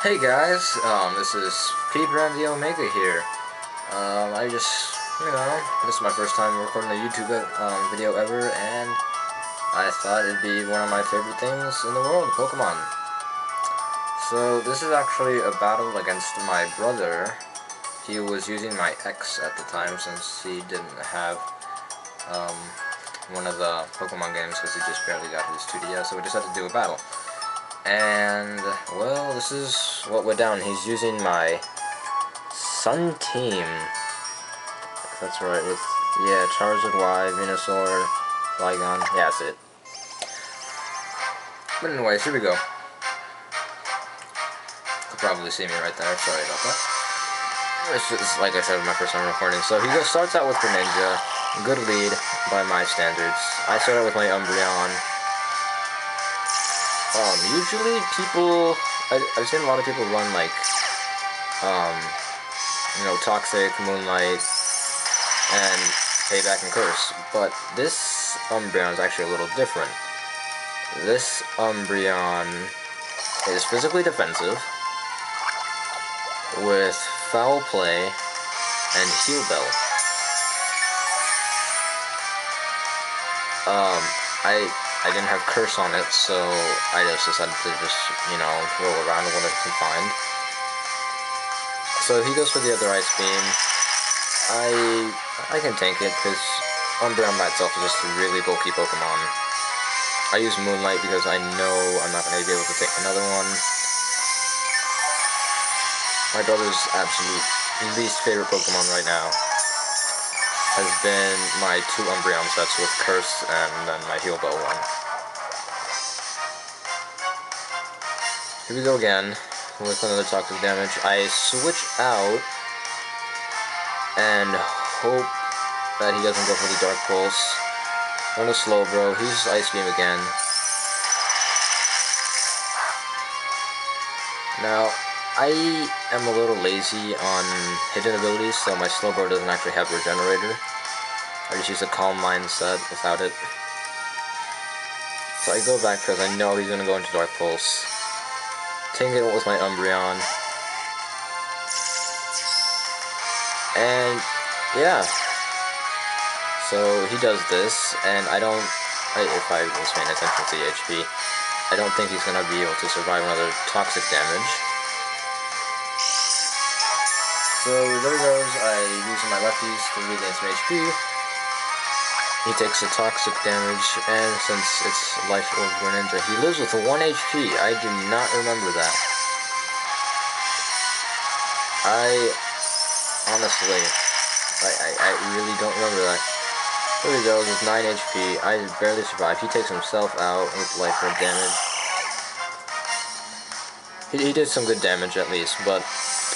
Hey guys, this is P-Bram the Omega here. This is my first time recording a YouTube video ever, and I thought it'd be one of my favorite things in the world, Pokemon. So this is actually a battle against my brother. He was using my X at the time since he didn't have one of the Pokemon games because he just barely got his 2DS, so we just had to do a battle. And, well, this is what went down. He's using my Sun Team. That's right, with, yeah, Charizard Y, Venusaur, Flygon. Yeah, that's it. But anyways, here we go. You'll probably see me right there. Sorry about that. This is, like I said, my first time recording. So he starts out with Greninja. Good lead by my standards. I start out with my Umbreon. Usually people, I've seen a lot of people run like, Toxic, Moonlight, and Payback and Curse, but this Umbreon is actually a little different. This Umbreon is physically defensive, with Foul Play and Heal Bell. I didn't have Curse on it, so I just decided to roll around with what I can find. So he goes for the other Ice Beam. I can tank it, because Umbreon by itself is just a really bulky Pokemon. I use Moonlight because I know I'm not going to be able to take another one. My brother's absolute least favorite Pokemon right now has been my 2 Umbreon sets with Curse and then my Heal Bell one. Here we go again with another Toxic damage. I switch out and hope that he doesn't go for the Dark Pulse. I'm gonna Slowbro. He uses Ice Beam again. Now, I am a little lazy on hidden abilities, so my Slowbro doesn't actually have Regenerator. I just use a Calm Mind set without it. So I go back because I know he's gonna go into Dark Pulse. Tank it with my Umbreon. And, yeah. So he does this, and if I was paying attention to the HP, I don't think he's gonna be able to survive another Toxic damage. So there goes, I use my lefties to regain some HP. He takes a Toxic damage, and since it's Life Orb Greninja, he lives with 1 HP. I do not remember that. Honestly, I really don't remember that. There he goes, with 9 HP. I barely survive. He takes himself out with Life Orb damage. He did some good damage at least, but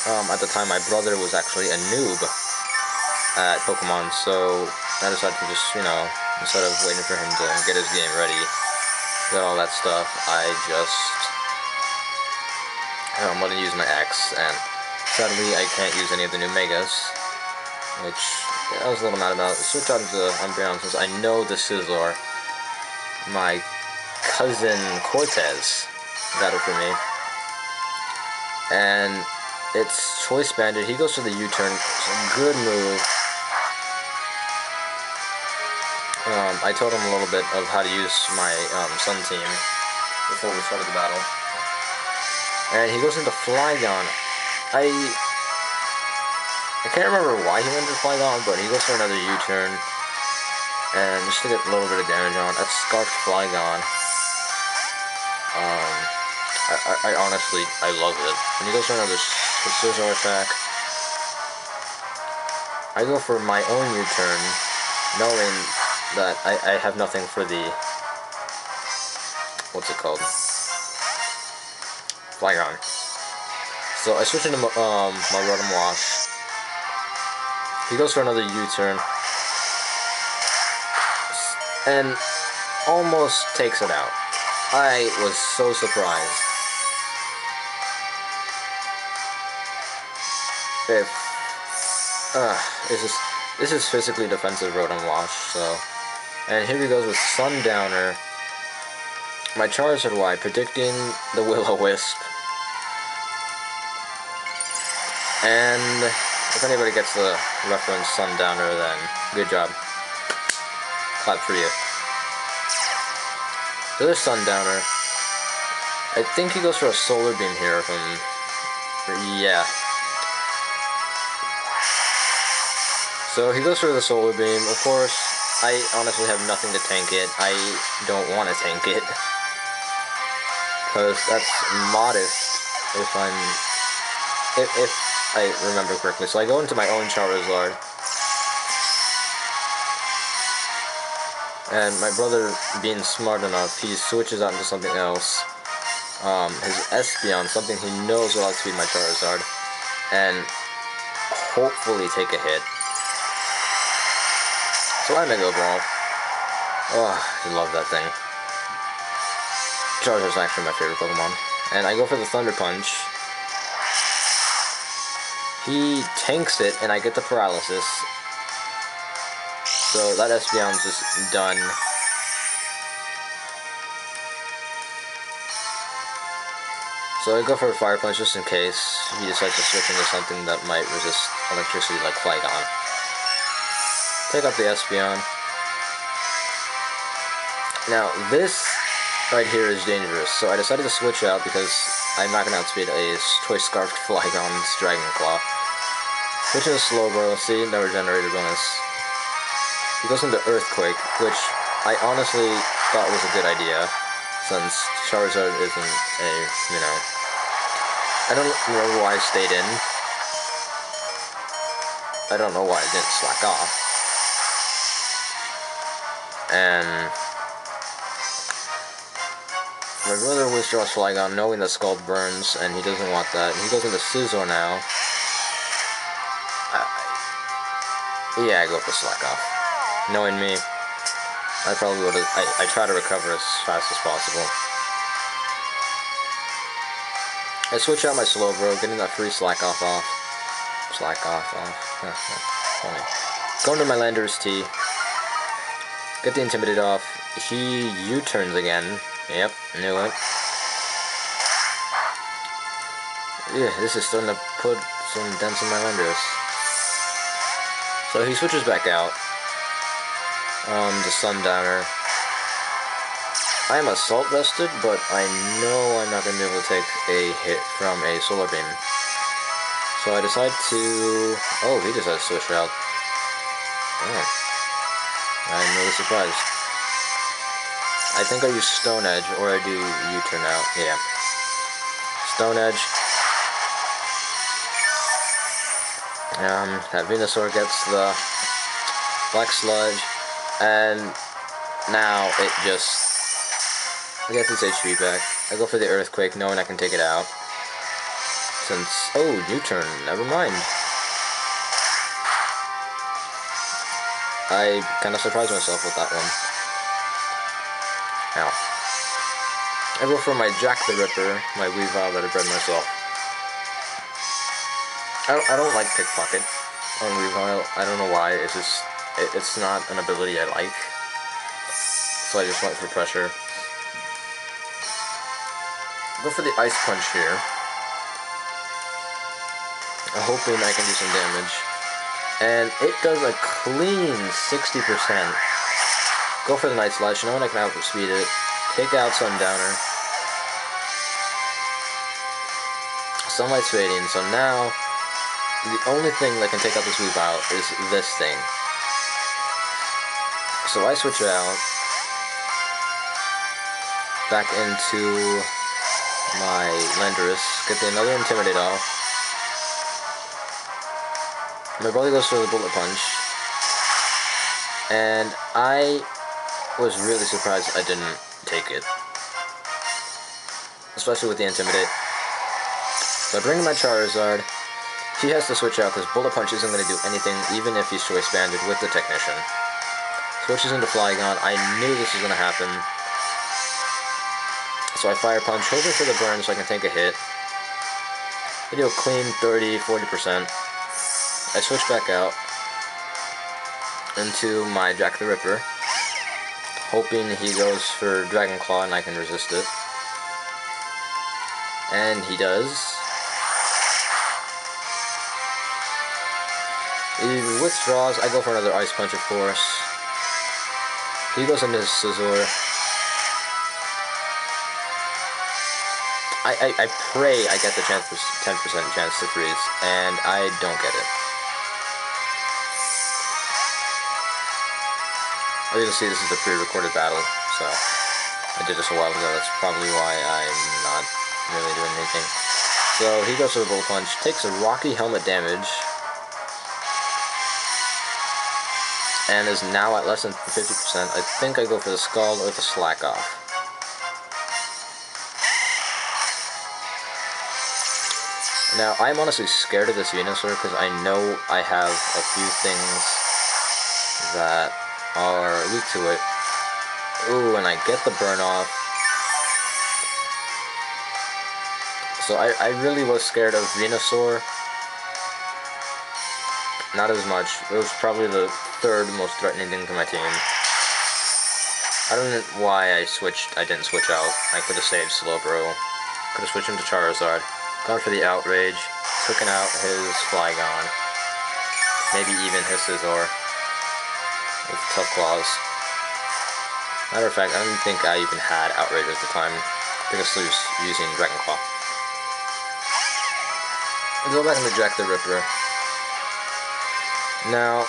at the time my brother was actually a noob at Pokemon, so I decided to just, instead of waiting for him to get his game ready, get all that stuff, I let him use my X, and sadly I can't use any of the new Megas, which I was a little mad about. Switch out into Umbreon since I know the Scizor, my cousin Cortez, got it for me. And it's Choice Banded. He goes for the U-turn. It's a good move. I told him a little bit of how to use my Sun Team before we started the battle. And he goes into Flygon. I can't remember why he went to Flygon, but he goes for another U-turn. And just to get a little bit of damage on. That's Scarfed Flygon. I honestly, I love it. And he goes for another Scizor attack. I go for my own U-turn, knowing that I have nothing for the, what's it called? Flygon. So I switch into my Rotom Wash. He goes for another U-turn. And almost takes it out. I was so surprised. This is physically defensive Rotom Wash, so. And here he goes with Sundowner. My Charizard Y predicting the Will-O-Wisp. And if anybody gets the reference Sundowner, then good job. Clap for you. So there's Sundowner. I think he goes for a solar beam here from... yeah. So he goes for the solar beam. Of course, I honestly have nothing to tank it. I don't want to tank it. Because that's modest, if I remember correctly. So I go into my own Charizard. And my brother, being smart enough, he switches out into something else. His Espeon, something he knows will outspeed my Charizard. And hopefully take a hit. So I Mega Evolve. Oh, I love that thing. Charizard's actually my favorite Pokemon. And I go for the Thunder Punch. He tanks it, and I get the paralysis. So that Espeon's just done. So I go for a Fire Punch just in case he decides to switch into something that might resist electricity like Flygon. Take out the Espeon. Now this right here is dangerous, so I decided to switch out because I'm not going to outspeed a Toy Scarfed Flygon's Dragon Claw. Which is a Slowbro. See, no regenerated bonus. He goes into Earthquake, which I honestly thought was a good idea, since Charizard isn't a, you know... I don't remember why I stayed in. I don't know why I didn't slack off. And... my brother withdraws Flygon, knowing that Scald burns, and he doesn't want that. He goes into Scizor now. Yeah, I go for slack off. Knowing me, I probably would have... I try to recover as fast as possible. I switch out my Slowbro, getting that free slack off. Slack off. Funny. Go into my Landorus T. Get the Intimidate off. He U-turns again. Yep, knew it. Yeah, this is starting to put some dents in my Landorus. So he switches back out. To Sundowner. I am Assault Vested, but I know I'm not going to be able to take a hit from a Solar Beam. So I decide to... oh, he decides to switch out. Oh. I'm really surprised. I think I use Stone Edge, or I do U-turn out. Yeah. Stone Edge. That Venusaur gets the Black Sludge, and now it just gets its HP back. I go for the Earthquake, knowing I can take it out. Since... oh, U-turn, never mind. I kind of surprised myself with that one. Ow. I go for my Jack the Ripper, my Weavile that I bred myself. I don't like Pickpocket on Weavile. I don't know why. It's just... it's not an ability I like. So I just went for Pressure. Go for the Ice Punch here. Hoping I can do some damage. And it does a clean 60%. Go for the Night Slash, knowing I can outspeed it. Take out Sundowner. Sunlight's fading, so now the only thing that can take out this Weavile is this thing. So I switch out back into my Landorus, get another Intimidate off. My brother goes for the Bullet Punch, and I was really surprised I didn't take it, especially with the Intimidate. So I bring in my Charizard. He has to switch out because Bullet Punch isn't going to do anything, even if he's Choice Banded with the Technician. Switches into Flygon. I knew this was going to happen. So I Fire Punch, hoping for the burn so I can take a hit. I do a clean 30-40%. I switch back out into my Jack the Ripper, hoping he goes for Dragon Claw and I can resist it. And he does. withdraws. I go for another Ice Punch, of course. He goes into his Scizor. I pray I get the 10% chance to freeze, and I don't get it. As you can see, this is a pre-recorded battle, so I did this a while ago. That's probably why I'm not really doing anything. So he goes for the Bullet Punch, takes a Rocky Helmet damage, and is now at less than 50%. I think I go for the Scald or the Slack Off. Now, I'm honestly scared of this Venusaur because I know I have a few things that are weak to it. Ooh, and I get the burn off. So I really was scared of Venusaur. Not as much. It was probably the third most threatening thing to my team. I don't know why I didn't switch out. I could have saved Slowbro. Could have switched him to Charizard. Gone for the Outrage, taken out his Flygon, maybe even his Scizor with Tough Claws. Matter of fact, I don't think I even had Outrage at the time. I think I was using Dragon Claw. I'll go back and reject the Ripper. Now,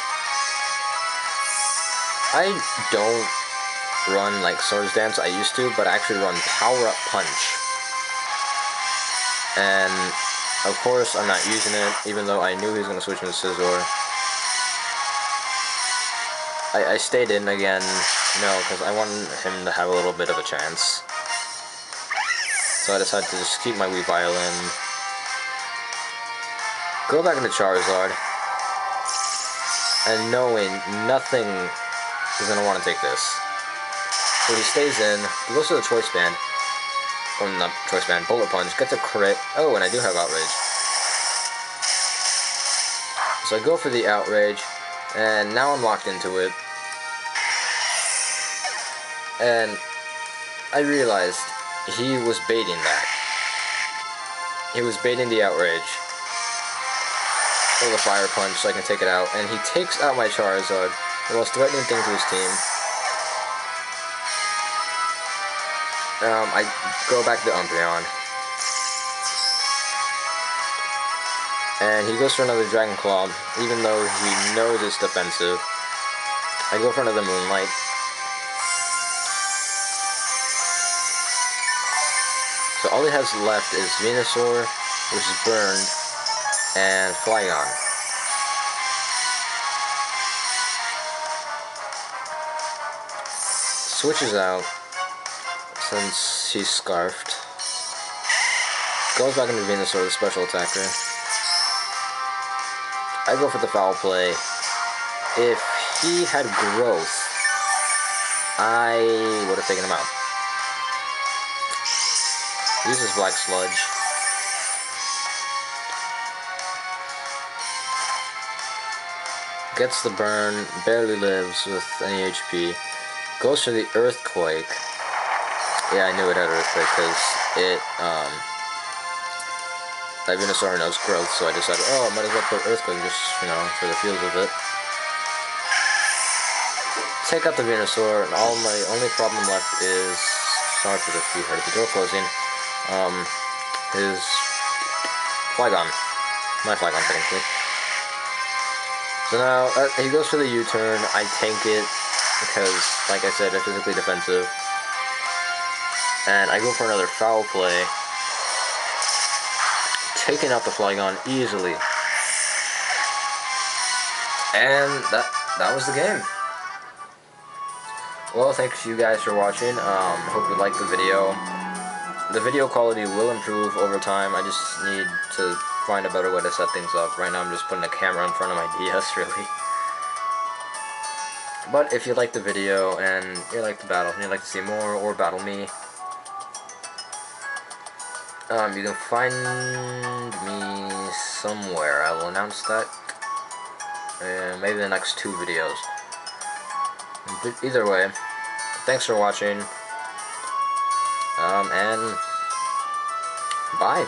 I don't run like Swords Dance I used to, but I actually run Power Up Punch. And, of course, I'm not using it, even though I knew he was going to switch into Scizor. I stayed in again, because I wanted him to have a little bit of a chance. So I decided to just keep my Weavile in. Go back into Charizard. And knowing nothing is going to want to take this. So he stays in, he goes to the Choice Band. Or not Choice Band, Bullet Punch, gets a crit. Oh, and I do have Outrage. So I go for the Outrage, and now I'm locked into it. And I realized he was baiting that. He was baiting the Outrage. Or the Fire Punch so I can take it out. And he takes out my Charizard, the most threatening thing to his team. I go back to Umbreon. And he goes for another Dragon Claw, even though he knows it's defensive. I go for another Moonlight. So all he has left is Venusaur, which is burned, and Flygon. Switches out. Since he's Scarfed. Goes back into Venusaur, the special attacker. I go for the Foul Play. If he had Growth, I would have taken him out. Uses Black Sludge. Gets the burn, barely lives with any HP. Goes for the Earthquake. Yeah, I knew it had Earthquake because it, that Venusaur knows Growth, so I decided, oh, I might as well put Earthquake just, for the feels of it. Take out the Venusaur, and my only problem left is, sorry for if you heard the door closing, his Flygon. My Flygon, technically. So now, he goes for the U-turn, I tank it, because, like I said, they're physically defensive. And I go for another Foul Play, taking out the Flygon easily. And that was the game. Well, thanks you guys for watching. Hope you liked the video. The video quality will improve over time. I just need to find a better way to set things up. Right now I'm just putting a camera in front of my DS, really. But if you liked the video and you like the battle, and you'd like to see more or battle me, you can find me somewhere. I will announce that maybe the next 2 videos. But either way, thanks for watching, and bye.